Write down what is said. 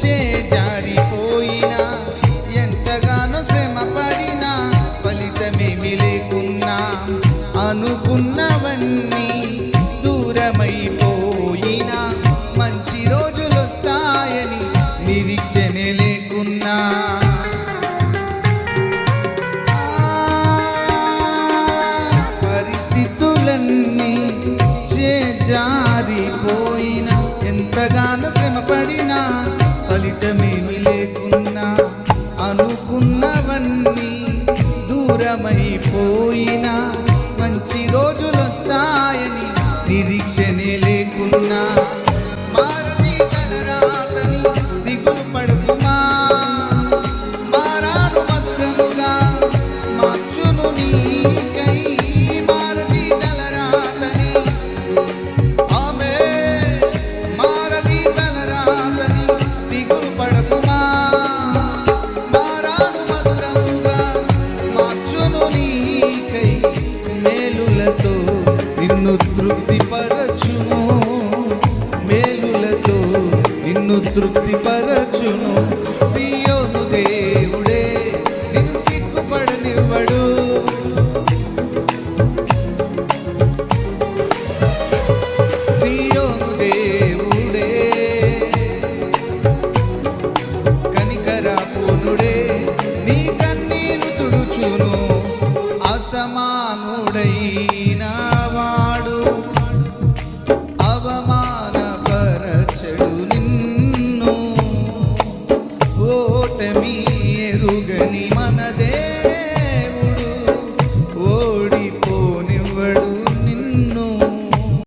చేజారిపోయినా ఎంతగానో శ్రమ పడినా ఫలితమేమి లేకున్నా అనుకున్నవన్నీ దూరమైపోయినా మంచి రోజులొస్తాయని నిరీక్షనే లేకున్నా పరిస్థితులన్నీ చేజారిపోయినా ఎంతగానో శ్రమ పడినా ఫలితమేమి లేకున్నా అనుకున్నవన్నీ దూరమైపోయినా మంచి రోజులొస్తాయని నిరీక్షనే లేకున్నా మారని తలరాతని దిగులు పడుకుమా మారాను మధురముగా మార్చును నీకై మారది తలరాతని ఆమె మారది తలరాతని దిగులు పడుకుమా మారాను మధురముగా మార్చును నీకై మేలులతో నిన్ను తృప్తిపరచును మేలులతో నిన్ను తృప్తిపరచు